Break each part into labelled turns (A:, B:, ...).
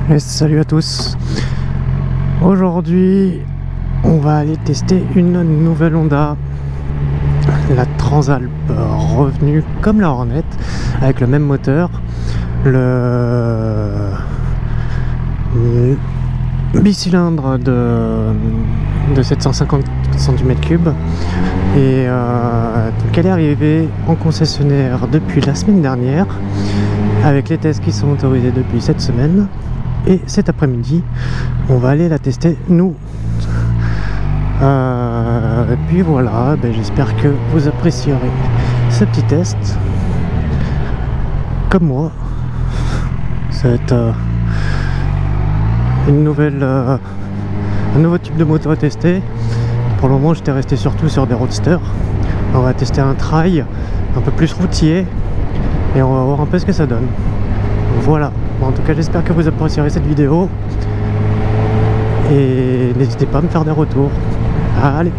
A: Et salut à tous. Aujourd'hui on va aller tester une nouvelle Honda, la Transalp, revenue comme la Hornet avec le même moteur, le bicylindre de 750 cm3 et donc elle est arrivée en concessionnaire depuis la semaine dernière avec les tests qui sont autorisés depuis cette semaine. Et cet après-midi, on va aller la tester nous. Et puis voilà, j'espère que vous apprécierez ce petit test. Comme moi, ça va être un nouveau type de moto à tester. Pour le moment, j'étais resté surtout sur des roadsters. On va tester un trail un peu plus routier et on va voir un peu ce que ça donne. Voilà. Bon, en tout cas, j'espère que vous apprécierez cette vidéo et n'hésitez pas à me faire des retours. Allez.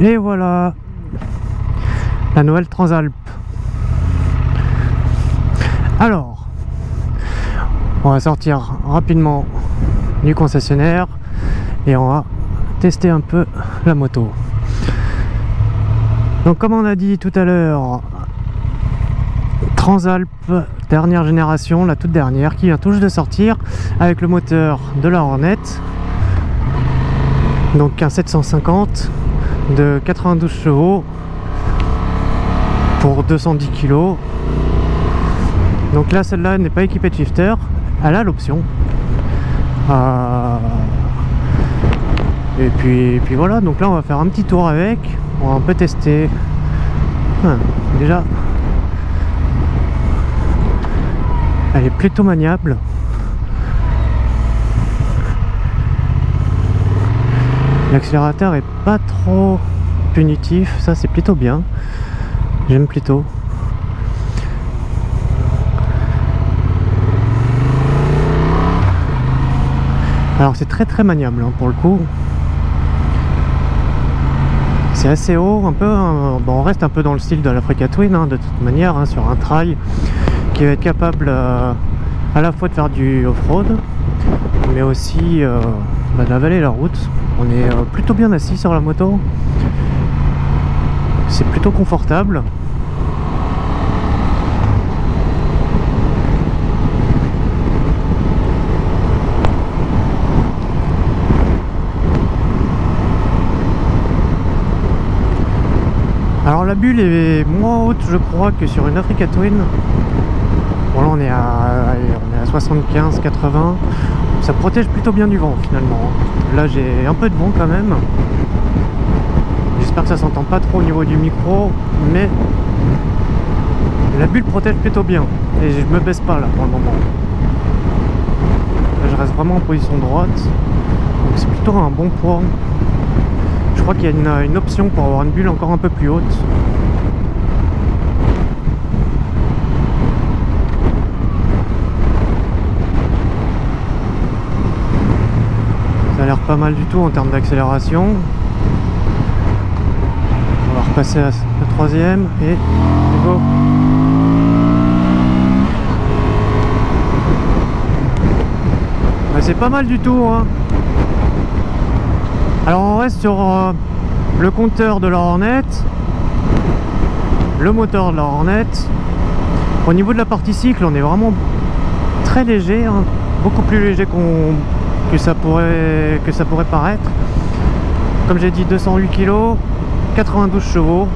A: Et voilà la nouvelle Transalp. Alors, on va sortir rapidement du concessionnaire et on va tester un peu la moto. Donc comme on a dit tout à l'heure, Transalp dernière génération, la toute dernière, qui vient tout juste de sortir avec le moteur de la Hornet, donc un 750 de 92 chevaux pour 210 kg. Donc là, celle-là n'est pas équipée de shifter, elle a l'option. Et puis voilà, donc là on va faire un petit tour avec, on va un peu tester. Déjà, elle est plutôt maniable. L'accélérateur est pas trop punitif, ça c'est plutôt bien. J'aime plutôt. Alors c'est très maniable hein, pour le coup. C'est assez haut, un peu. Bon, on reste un peu dans le style de l'Africa Twin hein, de toute manière, hein, sur un trail qui va être capable à la fois de faire du off-road, mais aussi d'avaler la route. On est plutôt bien assis sur la moto. C'est plutôt confortable. Alors la bulle est moins haute je crois que sur une Africa Twin. Bon là on est à 75-80. Ça protège plutôt bien du vent finalement. Là j'ai un peu de vent quand même. J'espère que ça s'entend pas trop au niveau du micro, mais la bulle protège plutôt bien. Et je me baisse pas là pour le moment. Là, je reste vraiment en position droite. Donc c'est plutôt un bon point. Je crois qu'il y a une option pour avoir une bulle encore un peu plus haute. Ça a l'air pas mal du tout en termes d'accélération. On va repasser à la troisième et go. C'est pas mal du tout hein. Alors on reste sur le compteur de la Hornet, le moteur de la Hornet. Au niveau de la partie cycle, on est vraiment très léger, hein, beaucoup plus léger que ça pourrait paraître. Comme j'ai dit, 208 kg, 92 chevaux,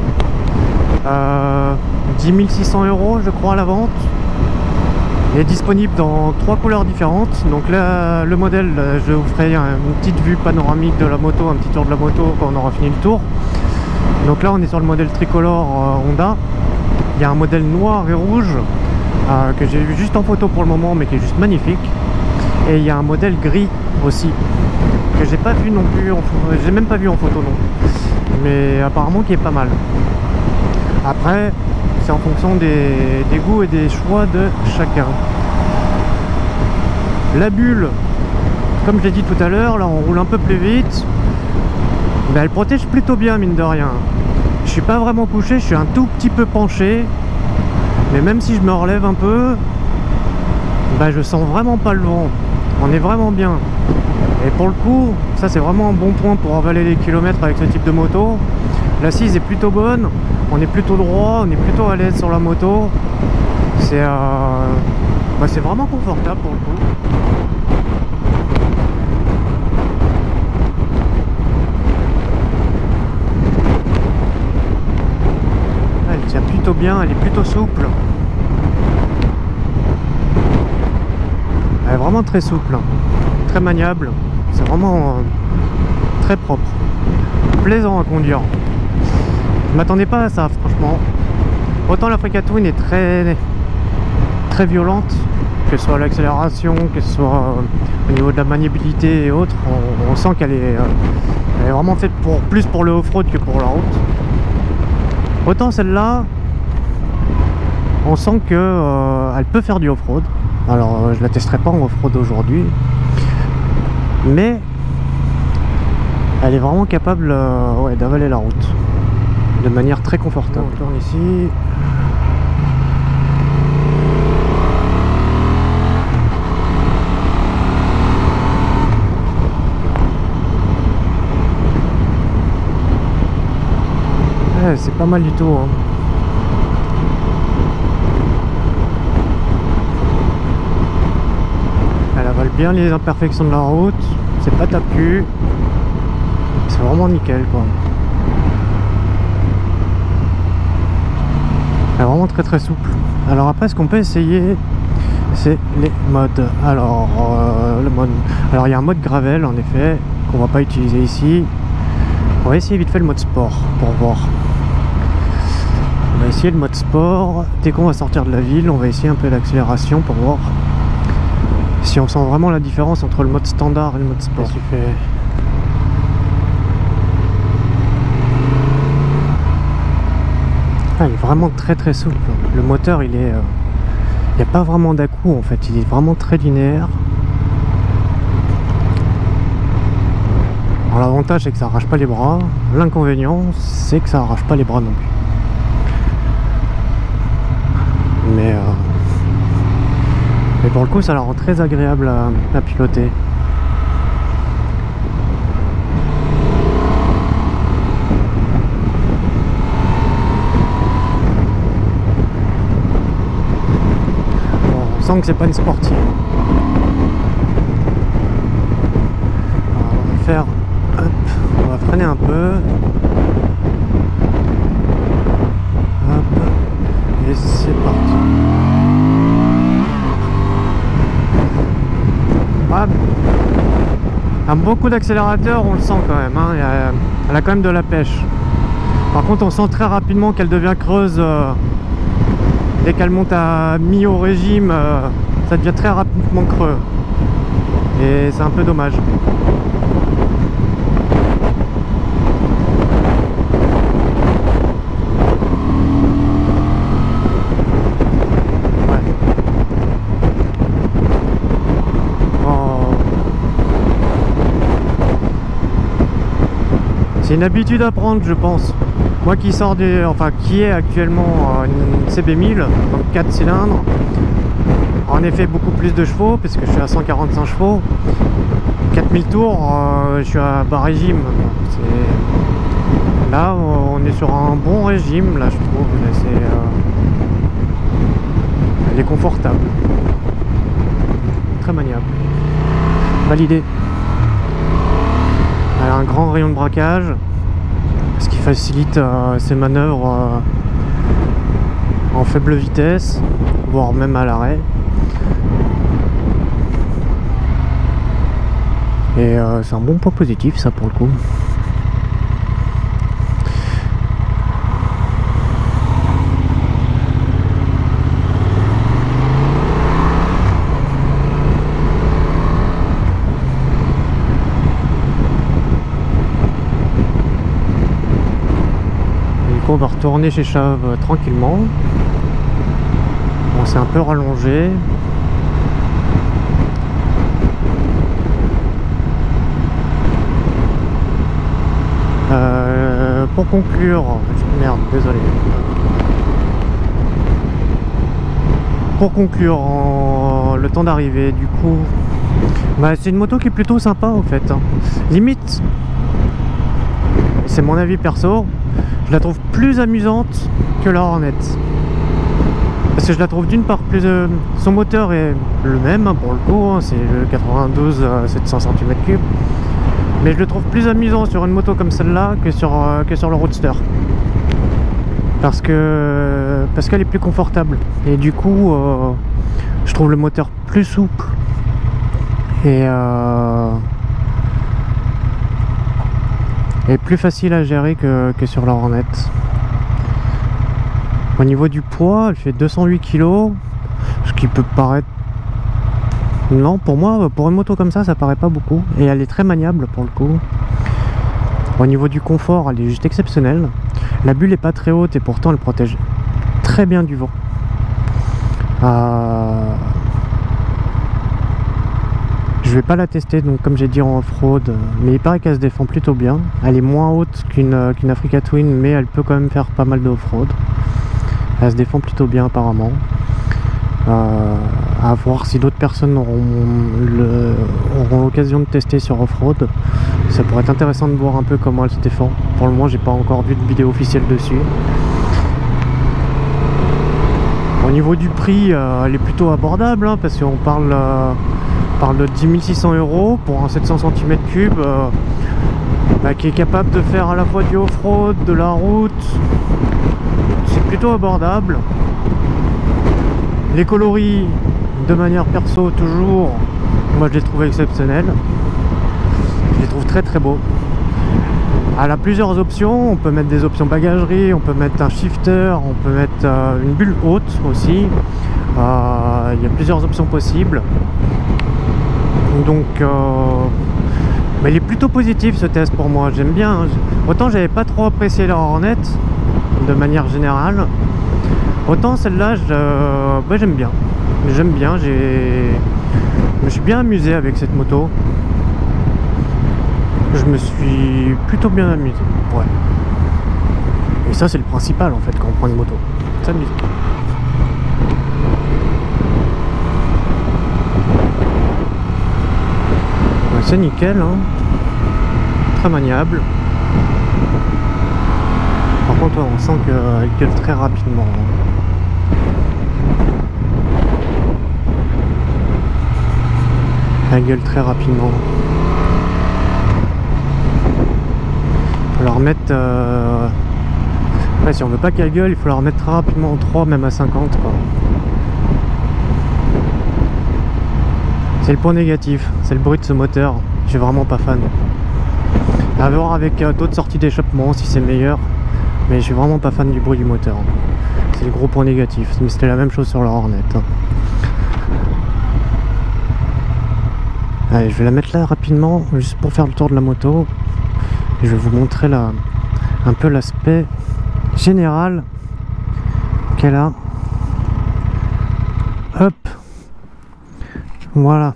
A: 10 600 € je crois à la vente. Il est disponible dans 3 couleurs différentes. Donc là, le modèle, je vous ferai une petite vue panoramique de la moto, un petit tour de la moto quand on aura fini le tour. Donc là, on est sur le modèle tricolore Honda. Il y a un modèle noir et rouge que j'ai vu juste en photo pour le moment, mais qui est juste magnifique. Et il y a un modèle gris aussi que j'ai pas vu non plus, j'ai même pas vu en photo non. Mais apparemment qui est pas mal. Après, c'est en fonction des goûts et des choix de chacun. La bulle, comme je l'ai dit tout à l'heure, là on roule un peu plus vite, mais elle protège plutôt bien mine de rien. Je suis pas vraiment couché, je suis un tout petit peu penché. Mais même si je me relève un peu, bah je sens vraiment pas le vent. On est vraiment bien. Et pour le coup, ça c'est vraiment un bon point pour avaler les kilomètres avec ce type de moto. L'assise est plutôt bonne, on est plutôt droit, on est plutôt à l'aise sur la moto. C'est vraiment confortable pour le coup. Elle tient plutôt bien, elle est plutôt souple. Elle est vraiment très souple, très maniable. C'est vraiment très propre, plaisant à conduire. Je m'attendais pas à ça, franchement. Autant l'Africa Twin est très violente, que ce soit l'accélération, que ce soit au niveau de la maniabilité et autres, on sent qu'elle est vraiment faite plus pour le off-road que pour la route. Autant celle-là, on sent que elle peut faire du off-road. Alors je la testerai pas en off-road aujourd'hui, mais elle est vraiment capable ouais, d'avaler la route de manière très confortable. On tourne ici. Ouais, c'est pas mal du tout, hein. Elle avale bien les imperfections de la route, c'est pas tape-cul, c'est vraiment nickel quoi. Elle est vraiment très souple. Alors après ce qu'on peut essayer, c'est les modes. Alors il y a un mode gravel en effet qu'on va pas utiliser ici. On va essayer vite fait le mode sport pour voir. On va essayer le mode sport. Dès qu'on va sortir de la ville, on va essayer un peu l'accélération pour voir si on sent vraiment la différence entre le mode standard et le mode sport. Ah, il est vraiment très souple. Le moteur, il n'y a pas vraiment d'à-coup en fait. Il est vraiment très linéaire. Alors l'avantage c'est que ça arrache pas les bras. L'inconvénient c'est que ça arrache pas les bras non plus. Mais pour le coup ça la rend très agréable à piloter. Bon, on sent que c'est pas une sportive. Alors, on va faire, hop, on va freiner un peu. Hop, et c'est parti. Un bon coup d'accélérateur, on le sent quand même, hein. Elle a quand même de la pêche. Par contre on sent très rapidement qu'elle devient creuse. Dès qu'elle monte à mi-haut régime, ça devient très rapidement creux. Et c'est un peu dommage. C'est une habitude à prendre, je pense. Moi qui sors qui est actuellement une CB1000, donc 4 cylindres, en effet beaucoup plus de chevaux, parce que je suis à 145 chevaux. 4000 tours, je suis à bas régime. Là, on est sur un bon régime, là je trouve. Elle est confortable. Très maniable. Validé. Elle a un grand rayon de braquage, ce qui facilite ses manœuvres en faible vitesse, voire même à l'arrêt. Et c'est un bon point positif ça pour le coup. On va retourner chez Chave tranquillement. On s'est un peu rallongé. Pour conclure, Merde, désolé. Pour conclure, le temps d'arrivée, du coup, bah, c'est une moto qui est plutôt sympa en fait. Limite, c'est mon avis perso, je la trouve plus amusante que la Hornet. Parce que je la trouve d'une part plus... son moteur est le même hein, pour le coup, hein, c'est le 92 700 cm3. Mais je le trouve plus amusant sur une moto comme celle-là que sur le Roadster. Parce qu'elle est plus confortable. Et du coup, je trouve le moteur plus souple. Et plus facile à gérer que sur la Hornet. Au niveau du poids, elle fait 208 kg, ce qui peut paraître... Non, pour moi, pour une moto comme ça paraît pas beaucoup. Et elle est très maniable pour le coup. Au niveau du confort, elle est juste exceptionnelle. La bulle est pas très haute et pourtant elle protège très bien du vent. Je vais pas la tester, donc comme j'ai dit en off-road, mais il paraît qu'elle se défend plutôt bien. Elle est moins haute qu'une Africa Twin, mais elle peut quand même faire pas mal de off-road. Elle se défend plutôt bien apparemment. À voir si d'autres personnes auront l'occasion de tester sur off-road. Ça pourrait être intéressant de voir un peu comment elle se défend. Pour le moment, j'ai pas encore vu de vidéo officielle dessus. Au niveau du prix, elle est plutôt abordable hein, parce qu'on parle de 10 600 € pour un 700 cm3 qui est capable de faire à la fois du off-road, de la route. C'est plutôt abordable. Les coloris, de manière perso toujours, moi je les trouve exceptionnels. Je les trouve très très beaux. Elle a plusieurs options, on peut mettre des options bagagerie, on peut mettre un shifter, on peut mettre une bulle haute aussi. Il y a plusieurs options possibles. Donc mais il est plutôt positif ce test pour moi, j'aime bien. Autant j'avais pas trop apprécié la Hornet de manière générale, autant celle-là j'aime bien. Je me suis bien amusé avec cette moto. Je me suis plutôt bien amusé. Ouais. Et ça c'est le principal en fait quand on prend une moto. S'amuser. Ouais, c'est nickel hein. Très maniable. Par contre on sent qu'elle gueule très rapidement. Elle gueule très rapidement. Il faut la remettre... Ouais, si on veut pas qu'elle gueule, il faut la remettre très rapidement en 3, même à 50 quoi. C'est le point négatif, c'est le bruit de ce moteur. Je suis vraiment pas fan. À voir avec d'autres sorties d'échappement si c'est meilleur. Mais je suis vraiment pas fan du bruit du moteur. C'est le gros point négatif. Mais c'était la même chose sur la Hornet. Allez, je vais la mettre là rapidement, juste pour faire le tour de la moto. Et je vais vous montrer un peu l'aspect général qu'elle a. Hop. Voilà.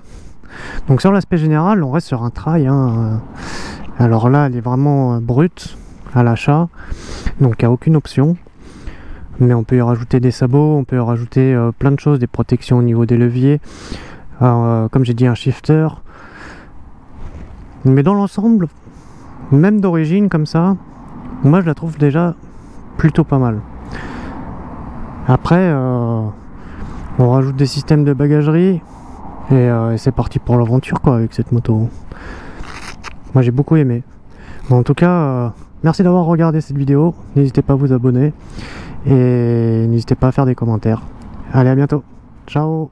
A: Donc sur l'aspect général, on reste sur un trail. Hein. Alors là, elle est vraiment brute à l'achat. Donc il n'y a aucune option. Mais on peut y rajouter des sabots, on peut y rajouter plein de choses, des protections au niveau des leviers. Comme j'ai dit, un shifter. Mais dans l'ensemble, même d'origine comme ça, moi je la trouve déjà plutôt pas mal. Après, on rajoute des systèmes de bagagerie et c'est parti pour l'aventure quoi avec cette moto. Moi j'ai beaucoup aimé. Bon, en tout cas, merci d'avoir regardé cette vidéo. N'hésitez pas à vous abonner et n'hésitez pas à faire des commentaires. Allez, à bientôt. Ciao.